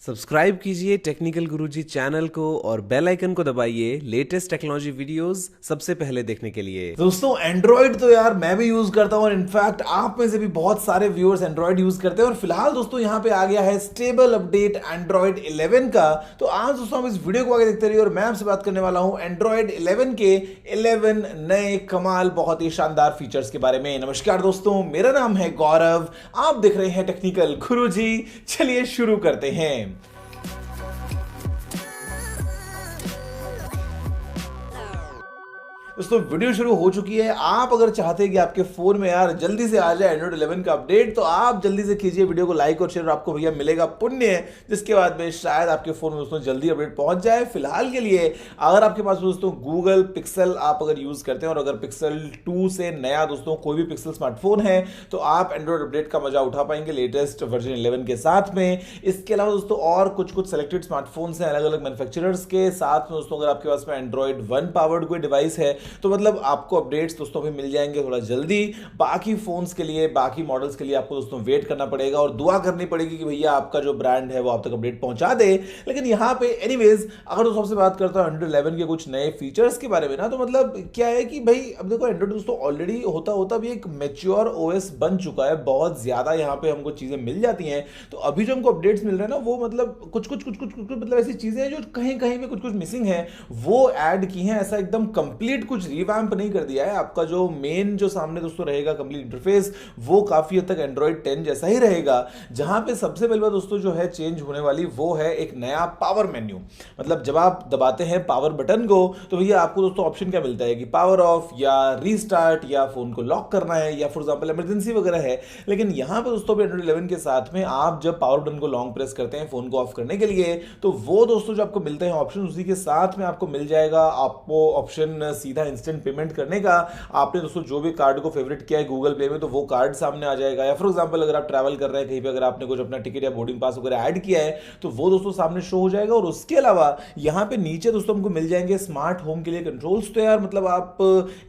Subscribe कीजिए technical गुरुजी channel को और बेल आइकन को दबाइए लेटेस्ट टेक्नोलॉजी वीडियोस सबसे पहले देखने के लिए। दोस्तों एंड्रॉइड तो यार मैं भी यूज करता हूं और इनफैक्ट आप में से भी बहुत सारे व्यूअर्स एंड्रॉइड यूज करते हैं और फिलहाल दोस्तों यहां पे आ गया है स्टेबल अपडेट एंड्रॉइड 11 का। तो आज दोस्तों हम इस वीडियो को आगे देखते रहिए और मैं आपसे बात करने वाला हूं एंड्रॉइड 11 के 11 नए कमाल बहुत ही शानदार फीचर्स के बारे में। नमस्कार दोस्तों, मेरा नाम है गौरव, आप देख रहे हैं टेक्निकल गुरुजी। चलिए शुरू करते हैं। दोस्तों वीडियो शुरू हो चुकी है। आप अगर चाहते हैं कि आपके फोन में यार जल्दी से आ जाए एंड्रॉइड 11 का अपडेट तो आप जल्दी से कीजिए वीडियो को लाइक और शेयर, आपको भैया मिलेगा पुण्य, जिसके बाद में शायद आपके फोन में दोस्तों जल्दी अपडेट पहुंच जाए। फिलहाल के लिए अगर आपके पास दोस्तों गूगल पिक्सल आप अगर यूज करते हैं और अगर पिक्सल 2 से नया दोस्तों कोई भी पिक्सल स्मार्टफोन है तो आप एंड्रॉइड अपडेट का मजा उठा पाएंगे लेटेस्ट वर्जन 11 के साथ में। इसके अलावा दोस्तों और कुछ सेलेक्टेड स्मार्टफोन्स हैं अलग अलग मैन्युफैक्चरर्स के साथ में। दोस्तों अगर आपके पास में एंड्रॉइड 1 पावर्ड कोई डिवाइस है तो मतलब आपको अपडेट्स दोस्तों भी मिल जाएंगे थोड़ा जल्दी। बाकी फोन्स के लिए, बाकी मॉडल्स के लिए आपको दोस्तों वेट करना पड़ेगा और दुआ करनी पड़ेगी कि भैया आपका जो ब्रांड है वो आप तक अपडेट पहुंचा दे। लेकिन यहां पे एनीवेज अगर दोस्तों सबसे बात करता हूं एंड्रॉइड 11 के कुछ नए फीचर्स के बारे में ना, तो मतलब क्या है कि भाई अब देखो एंड्रॉइड दोस्तों ऑलरेडी होता भी एक मैच्योर ओएस बन चुका है, बहुत ज्यादा यहां पे हमको चीजें मिल जाती हैं। तो अभी जो हमको अपडेट्स मिल रहे हैं ना वो मतलब कुछ मतलब ऐसी चीजें हैं जो कहीं कहीं पे कुछ मिसिंग है वो ऐड की हैं। ऐसा एकदम कंप्लीट कुछ रिवैम्प नहीं कर दिया है। आपका जो मेन जो सामने दोस्तों रहेगा कंप्लीट इंटरफेस वो काफी हद तक एंड्रॉइड 10 जैसा ही रहेगा। जहां पे सबसे पहले बात दोस्तों जो है चेंज होने वाली वो है एक नया पावर मेन्यू। मतलब जब आप दबाते हैं पावर बटन को तो भैया आपको दोस्तों ऑप्शन क्या मिलता है कि पावर ऑफ या रीस्टार्ट या फोन को लॉक करना है या फॉर एग्जांपल इमरजेंसी वगैरह है। लेकिन यहां पे दोस्तों एंड्रॉइड 11 के साथ में आप जब पावर बटन को लॉन्ग प्रेस करते हैं फोन को ऑफ करने के लिए तो वो दोस्तों जो आपको मिलते हैं ऑप्शन उसी के साथ में आपको मिल जाएगा आपको ऑप्शन सीधा इंस्टेंट पेमेंट करने का। आपने दोस्तों जो भी कार्ड को फेवरेट किया है गूगल पे में तो वो कार्ड सामने आ जाएगा, या फॉर एग्जांपल अगर आप ट्रैवल कर रहे हैं कहीं पे अगर आपने कुछ अपना टिकट या बोर्डिंग पास वगैरह ऐड किया है तो वो दोस्तों सामने शो हो जाएगा। और उसके अलावा यहां पे नीचे दोस्तों हमको मिल जाएंगे स्मार्ट होम के लिए कंट्रोल्स। तो यार मतलब आप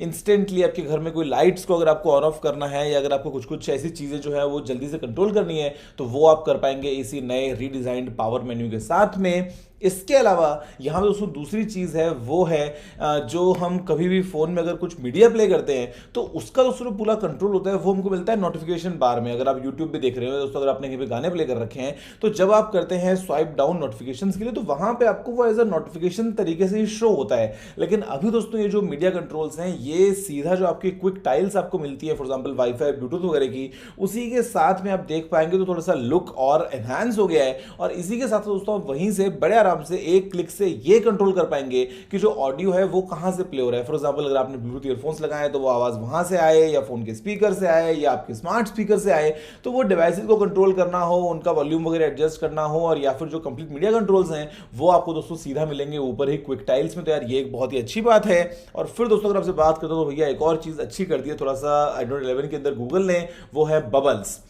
इंस्टेंटली आपके घर में कोई लाइट्स को अगर आपको ऑन ऑफ करना है या अगर आपको कुछ ऐसी चीजें जो है वो जल्दी से कंट्रोल करनी है तो वो आप कर पाएंगे इसी नए रीडिजाइंड पावर मेन्यू के साथ में। इसके अलावा यहां पे दोस्तों दूसरी चीज है वो है जो हम कभी भी फोन में अगर कुछ मीडिया प्ले करते हैं तो उसका दोस्तों पूरा कंट्रोल होता है वो हमको मिलता है नोटिफिकेशन बार में। अगर आप यूट्यूब पे देख रहे हो दोस्तों, अगर आपने कहीं पे गाने प्ले कर रखे हैं तो जब आप करते हैं स्वाइप डाउन नोटिफिकेशन के लिए तो वहां पे आपको वो एज अ नोटिफिकेशन तरीके से ही शो होता है। लेकिन अभी दोस्तों ये जो मीडिया कंट्रोल्स हैं ये सीधा जो आपकी क्विक टाइल्स आपको मिलती है फॉर एग्जाम्पल वाईफाई ब्लूटूथ वगैरह की, उसी के साथ में आप देख पाएंगे तो थोड़ा सा लुक और एनहांस हो गया है। और इसी के साथ दोस्तों आप वहीं से बड़े आराम से एक क्लिक से ये कंट्रोल कर पाएंगे कि जो ऑडियो है वो कहां से प्ले हो रहा है। फॉर एग्जांपल अगर आपने ब्लूटूथ ईयरफोन्स लगाए तो वो आवाज वहां से आए या फोन के स्पीकर से आए या आपके स्मार्ट स्पीकर से आए, तो वो डिवाइसेस को कंट्रोल करना हो, उनका वॉल्यूम वगैरह एडजस्ट करना हो और या फिर जो कंप्लीट मीडिया कंट्रोल्स हैं वो आपको दोस्तों सीधा मिलेंगे ऊपर ही क्विक टाइल्स में। तो यार ये एक बहुत ही अच्छी बात है। और फिर दोस्तों अगर आपसे बात करता हूं तो भैया एक और चीज अच्छी कर दी है थोड़ा सा एंड्रॉइड 11 के अंदर गूगल ने, वो है बबल्स।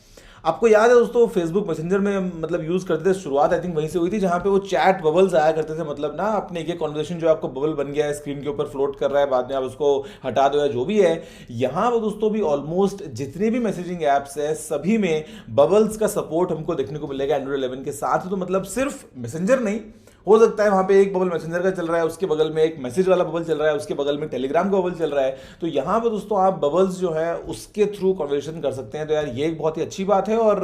आपको याद है दोस्तों फेसबुक मैसेंजर में मतलब यूज करते थे, शुरुआत आई थिंक वहीं से हुई थी जहां पे वो चैट बबल्स आया करते थे। मतलब ना अपने एक कॉन्वर्सेशन जो आपको बबल बन गया है स्क्रीन के ऊपर फ्लोट कर रहा है, बाद में आप उसको हटा दो या जो भी है। यहां वो दोस्तों भी ऑलमोस्ट जितने भी मैसेजिंग एप्स है सभी में बबल्स का सपोर्ट हमको देखने को मिलेगा एंड्रॉइड 11 के साथ। तो मतलब सिर्फ मैसेंजर नहीं, हो सकता है वहां पे एक बबल मैसेंजर का चल रहा है, उसके बगल में एक मैसेज वाला बबल चल रहा है, उसके बगल में टेलीग्राम का बबल चल रहा है। तो यहां पे दोस्तों आप बबल्स जो है उसके थ्रू कन्वर्सेशन कर सकते हैं। तो यार ये एक बहुत ही अच्छी बात है। और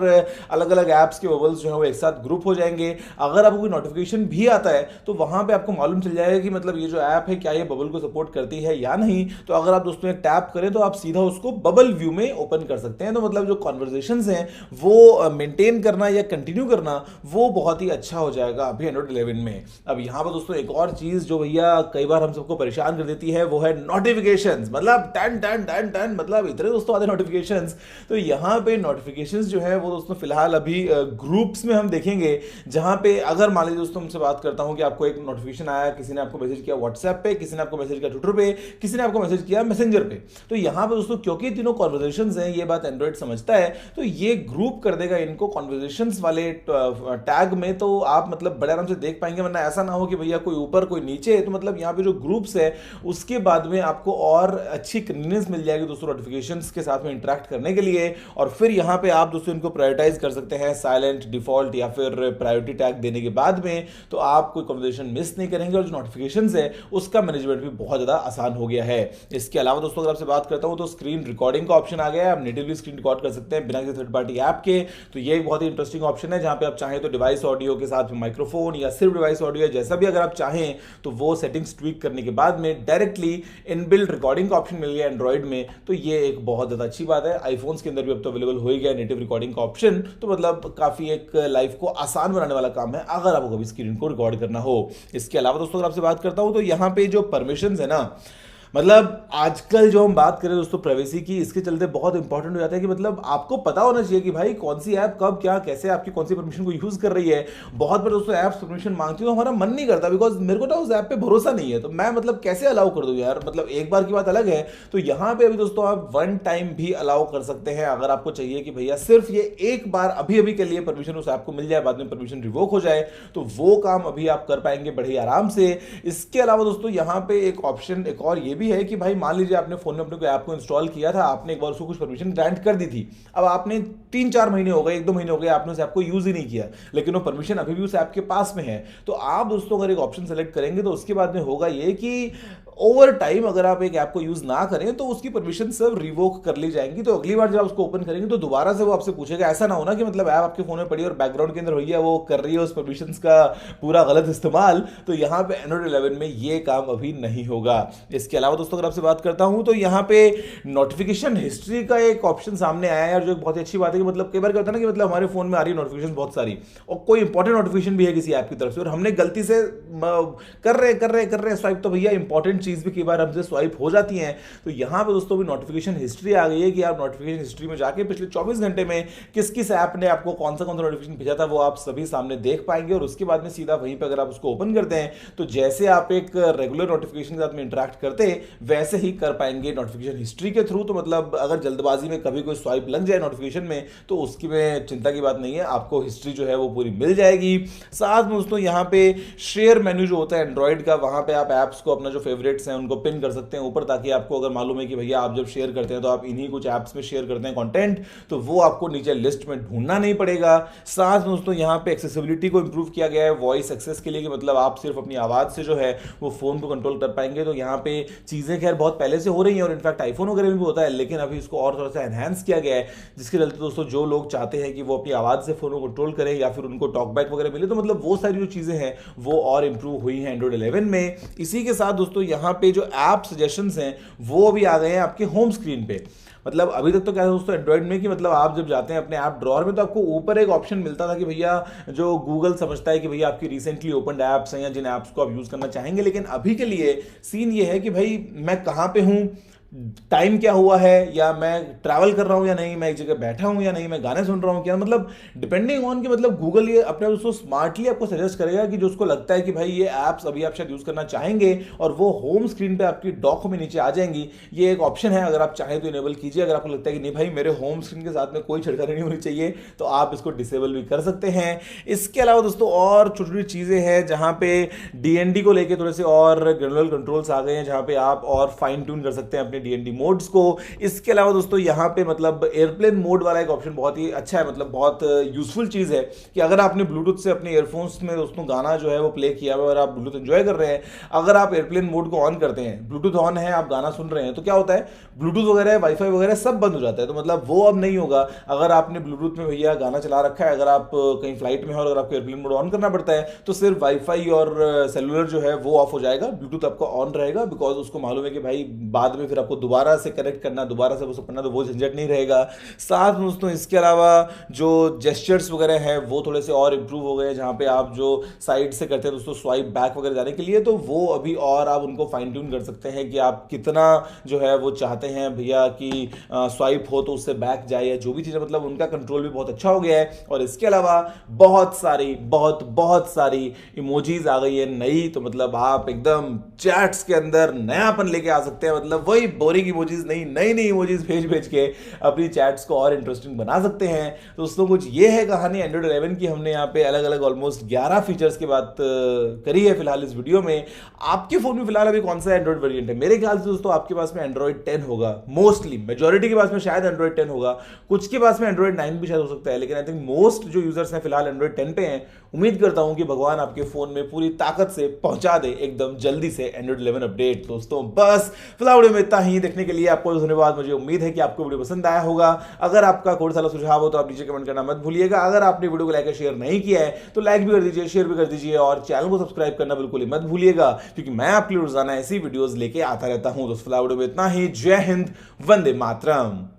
अलग अलग ऐप्स के बबल्स जो है वो एक साथ ग्रुप हो जाएंगे। अगर आपको कोई नोटिफिकेशन भी आता है तो वहां पे आपको मालूम चल जाएगा कि मतलब ये जो ऐप है क्या ये बबल को सपोर्ट करती है या नहीं। तो अगर आप दोस्तों एक टैप करें तो आप सीधा उसको बबल व्यू में ओपन कर सकते हैं। तो मतलब जो कॉन्वर्सेशंस हैं वो मेंटेन करना या कंटिन्यू करना वो बहुत ही अच्छा हो जाएगा अभी एंड्रॉइड 11 में। अब यहां दोस्तों एक और चीज जो भैया कई बार हम सबको परेशान कर देती है वो है नोटिफिकेशंस। मतलब टन टन टन टन मतलब इतने दोस्तों आते नोटिफिकेशंस। तो यहां पे नोटिफिकेशंस जो है वो दोस्तों फिलहाल अभी ग्रुप्स में हम देखेंगे, जहां पे अगर मान लीजिए दोस्तों हमसे बात करता हूं कि आपको एक नोटिफिकेशन आया, किसी ने आपको मैसेज किया व्हाट्सएप पे, किसी ने आपको मैसेज किया ट्विटर पे, किसी ने आपको मैसेज किया मैसेंजर पे। तो यहां पे दोस्तों क्योंकि तीनों कॉन्वर्सेशंस हैं ये बात एंड्रॉइड समझता है तो ये ग्रुप कर देगा इनको कॉन्वर्सेशंस वाले टैग में। तो आप मतलब बड़े आराम से देख पाएंगे रखें, वरना ऐसा ना हो कि भैया कोई ऊपर कोई नीचे है। तो मतलब यहाँ पे जो ग्रुप्स है उसके बाद में आपको और अच्छी कन्वीनियंस मिल जाएगी दोस्तों नोटिफिकेशंस के साथ में इंटरेक्ट करने के लिए। और फिर यहाँ पे आप दोस्तों इनको प्रायोरिटाइज कर सकते हैं साइलेंट, डिफॉल्ट या फिर प्रायोरिटी टैग देने के बाद में, तो आप कोई कन्वर्सेशन मिस नहीं करेंगे और जो नोटिफिकेशंस है उसका मैनेजमेंट भी बहुत ज्यादा आसान हो गया है। इसके अलावा दोस्तों अगर आपसे बात करता हूं तो स्क्रीन रिकॉर्डिंग का ऑप्शन आ गया है, आप नेटिवली स्क्रीन रिकॉर्ड कर सकते हैं बिना किसी थर्ड पार्टी ऐप के। तो ये एक बहुत ही इंटरेस्टिंग ऑप्शन है, जहां पे आप चाहें तो डिवाइस ऑडियो के साथ माइक्रोफोन या सिर्फ डिवाइस ऑडियो जैसा भी अगर आप चाहें तो वो सेटिंग्स ट्वीक करने के बाद में डायरेक्टली इनबिल्ट रिकॉर्डिंग का ऑप्शन मिल गया एंड्रॉइड में। तो ये एक बहुत ज्यादा अच्छी बात है। आईफोन्स के अंदर भी अब तो अवेलेबल हो ही गया नेटिव रिकॉर्डिंग का ऑप्शन, तो मतलब काफी एक लाइफ को आसान बनाने वाला काम है अगर आपको कभी स्क्रीन को रिकॉर्ड करना हो। इसके अलावा दोस्तों अगर आपसे बात करता हूं तो यहाँ पे जो परमिशंस है ना, मतलब आजकल जो हम बात करें दोस्तों प्राइवेसी की, इसके चलते बहुत इंपॉर्टेंट हो जाता है कि मतलब आपको पता होना चाहिए कि भाई कौन सी ऐप कब क्या कैसे आपकी कौन सी परमिशन को यूज कर रही है। बहुत बार दोस्तों ऐप्स परमिशन मांगती है तो हमारा मन नहीं करता, बिकॉज मेरे को ना उस ऐप पे भरोसा नहीं है, तो मैं मतलब कैसे अलाउ कर दूं यार, मतलब एक बार की बात अलग है। तो यहाँ पे अभी दोस्तों आप वन टाइम भी अलाउ कर सकते हैं अगर आपको चाहिए कि भैया सिर्फ ये एक बार अभी अभी के लिए परमिशन उस ऐप को मिल जाए, बाद में परमिशन रिवोक हो जाए, तो वो काम अभी आप कर पाएंगे बड़े आराम से। इसके अलावा दोस्तों यहाँ पे एक ऑप्शन एक और ये भी है कि भाई मान लीजिए आपने फोन में अपने को ऐप को इंस्टॉल किया था, आपने एक बार उसको कुछ परमिशन ग्रांट कर दी थी, अब आपने 3-4 महीने हो गए, 1-2 महीने हो गए, आपने उस ऐप को यूज ही नहीं किया, लेकिन वो परमिशन अभी भी उस ऐप के पास में है। तो आप दोस्तों अगर एक ऑप्शन सेलेक्ट करेंगे तो उसके बाद में होगा ये कि ओवर टाइम अगर आप एक ऐप को यूज ना करें तो उसकी परमिशन सब रिवोक कर ली जाएंगी। तो अगली बार जब आप उसको ओपन करेंगे तो दोबारा से वो आपसे पूछेगा। ऐसा ना होना कि मतलब ऐप आपके फोन में पड़ी और बैकग्राउंड के अंदर भैया वो कर रही है उस परमिशंस का पूरा गलत इस्तेमाल। तो यहाँ पे एंड्रॉइड 11 में ये काम अभी नहीं होगा। इसके अलावा दोस्तों अगर आपसे बात करता हूं तो यहाँ पे नोटिफिकेशन हिस्ट्री का एक ऑप्शन सामने आया है, जो एक बहुत ही अच्छी बात है कि मतलब कई बार क्या होता है ना कि मतलब हमारे फोन में आ रही है नोटिफिकेशन बहुत सारी, और कोई इंपॉर्टेंट नोटिफिकेशन भी है किसी ऐप की तरफ से और हमने गलती से कर रहे स्वाइप, तो भैया इंपॉर्टेंट चीज भी कई बार हमसे स्वाइप हो जाती हैं। तो यहां पे दोस्तों भी नोटिफिकेशन हिस्ट्री आ गई है कि आप नोटिफिकेशन हिस्ट्री में जाके पिछले 24 घंटे में किस किस ऐप ने आपको कौन सा नोटिफिकेशन भेजा था वो आप सभी सामने देख पाएंगे। और उसके बाद में सीधा वहीं पे अगर आप उसको ओपन करते हैं तो जैसे आप एक रेगुलर नोटिफिकेशन के साथ में इंटरेक्ट करते हैं वैसे ही कर पाएंगे नोटिफिकेशन हिस्ट्री के थ्रू। तो मतलब अगर जल्दबाजी में कभी कोई स्वाइप लग जाए नोटिफिकेशन में तो उसकी में चिंता की बात नहीं है, आपको हिस्ट्री जो है वो पूरी मिल जाएगी। साथ में दोस्तों यहाँ पे शेयर मेन्यू जो होता है एंड्रॉइड का, वहां पे आप ऐप्स को अपना जो फेवरेट्स हैं उनको पिन कर सकते हैं ऊपर, ताकि आपको अगर मालूम है कि भैया आप जब शेयर करते हैं तो आप इन्हीं कुछ ऐप्स में शेयर करते हैं कंटेंट, तो वो आपको नीचे लिस्ट में ढूंढना नहीं पड़ेगा। साथ में दोस्तों यहाँ पे एक्सेसिबिलिटी को इंप्रूव किया गया है वॉइस एक्सेस के लिए, कि मतलब आप सिर्फ अपनी आवाज से जो है वो फोन को कंट्रोल कर पाएंगे। तो यहाँ पे चीजें खैर बहुत पहले से हो रही हैं और इनफैक्ट आईफोन वगैरह में भी होता है, लेकिन अभी इसको और थोड़ा सा एनहांस किया गया है, जिसके चलते दोस्तों जो लोग चाहते हैं कि वो अपनी आवाज से फोन को कंट्रोल करें या फिर उनको टॉकबैक वगैरह मिले, तो मतलब वो सारी जो चीजें हैं वो और इंप्रूव हुई हैं एंड्रॉइड 11 में। इसी के साथ दोस्तों यहाँ पे जो ऐप सजेशंस हैं वो भी आ गए हैं आपके होम स्क्रीन पे। मतलब अभी तक तो क्या है दोस्तों एंड्रॉइड में कि मतलब आप जब जाते हैं अपने ऐप ड्रॉअर में तो आपको ऊपर एक ऑप्शन मिलता था कि भैया जो गूगल समझता है कि भैया आपकी रिसेंटली ओपनड ऐप्स हैं या जिन ऐप्स को आप यूज करना चाहेंगे, लेकिन अभी के लिए सीन ये है कि भाई मैं कहां पे हूं, टाइम क्या हुआ है, या मैं ट्रैवल कर रहा हूं या नहीं, मैं एक जगह बैठा हूं या नहीं, मैं गाने सुन रहा हूं क्या, मतलब डिपेंडिंग ऑन कि मतलब गूगल ये अपने उसको स्मार्टली आपको सजेस्ट करेगा कि जो उसको लगता है कि भाई ये ऐप्स अभी आप शायद यूज करना चाहेंगे और वो होम स्क्रीन पे आपकी डॉक में नीचे आ जाएंगी। ये एक ऑप्शन है, अगर आप चाहें तो इनेबल कीजिए। अगर आपको लगता है कि नहीं भाई मेरे होम स्क्रीन के साथ में कोई छेड़खानी नहीं होनी चाहिए तो आप इसको डिसेबल भी कर सकते हैं। इसके अलावा दोस्तों और छोटी छोटी चीजें हैं जहां पे डीएनडी को लेकर थोड़े से और ग्रेनुलर कंट्रोल्स आ गए हैं, जहां पे आप और फाइन ट्यून कर सकते हैं अपने डीएनडी मोड्स को। इसके अलावा दोस्तों यहाँ पे मतलब एयरप्लेन मोड वाला एक ऑप्शन बहुत ही अच्छा है, मतलब बहुत यूजफुल चीज है कि अगर आपने ब्लूटूथ से अपने ईयरफोन्स में दोस्तों गाना जो है वो प्ले किया हुआ और आप ब्लूटूथ एंजॉय कर रहे हैं, अगर आप एयरप्लेन मोड को ऑन करते हैं, ब्लूटूथ ऑन है, आप गाना सुन रहे हैं, तो क्या होता है ब्लूटूथ वगैरह वाईफाई वगैरह सब बंद हो जाता है। तो मतलब वो अब नहीं होगा। अगर आपने ब्लूटूथ में भैया गाना चला रखा है, अगर आप कहीं फ्लाइट में हो और अगर आपको एयरप्लेन मोड ऑन करना पड़ता है तो सिर्फ वाईफाई और सेलुलर जो है वो ऑफ हो जाएगा, ब्लूटूथ आपका ऑन रहेगा, बिकॉज उसको मालूम है कि भाई बाद में फिर आपको दोबारा से कनेक्ट करना, दोबारा से वो पढ़ना, तो वो झंझट नहीं रहेगा। साथ में दोस्तों इसके अलावा जो जेस्चर्स वगैरह हैं वो थोड़े से और इंप्रूव हो गए, जहां पे आप जो साइड से करते हैं दोस्तों स्वाइप बैक वगैरह जाने के लिए, तो वो अभी और आप उनको फाइन ट्यून कर सकते हैं कि आप कितना जो है वो चाहते हैं भैया कि स्वाइप हो तो उससे बैक जाए या जो भी चीजें, मतलब उनका कंट्रोल भी बहुत अच्छा हो गया है। और इसके अलावा बहुत सारी इमोजीज आ गई है नई, तो मतलब आप एकदम चैट्स के अंदर नयापन लेके आ सकते हैं। मतलब वही बोरिंग इमोजीज नहीं, नई नई इमोजीज भेज भेज के अपनी चैट्स को और इंटरेस्टिंग बना सकते हैं। तो दोस्तों कुछ ये है कहानी एंड्रॉइड 11 की। हमने यहाँ पे अलग अलग ऑलमोस्ट 11 फीचर्स की बात करी है फिलहाल इस वीडियो में। आपके फोन में फिलहाल अभी कौन सा एंड्रॉइड वेरिएंट है? मेरे ख्याल से दोस्तों आपके पास में एंड्रॉइड 10 होगा, मोस्टली मेजोरिटी के पास में शायद एंड्रॉइड 10 होगा, कुछ के पास में एंड्रॉइड 9 भी शायद हो सकता है, लेकिन आई थिंक मोस्ट जो यूजर्स हैं फिलहाल एंड्रॉइड 10 पे हैं। उम्मीद करता हूं कि भगवान आपके फोन में पूरी ताकत से पहुंचा दे एकदम जल्दी से एंड्रॉइड 11 अपडेट। दोस्तों बस फिलहाल वीडियो में इतना ही। देखने के लिए आपको धन्यवाद। मुझे उम्मीद है कि आपको वीडियो पसंद आया होगा। अगर आपका कोई सारा सुझाव हो तो आप नीचे कमेंट करना मत भूलिएगा। अगर आपने वीडियो को लाइक और शेयर नहीं किया है तो लाइक भी कर दीजिए, शेयर भी कर दीजिए और चैनल को सब्सक्राइब करना बिल्कुल ही मत भूलिएगा, क्योंकि मैं आपके लिए रोजाना ऐसी वीडियोस लेके आता रहता हूं। तो फिलहाल वीडियो में इतना ही। जय हिंद, वंदे मातरम।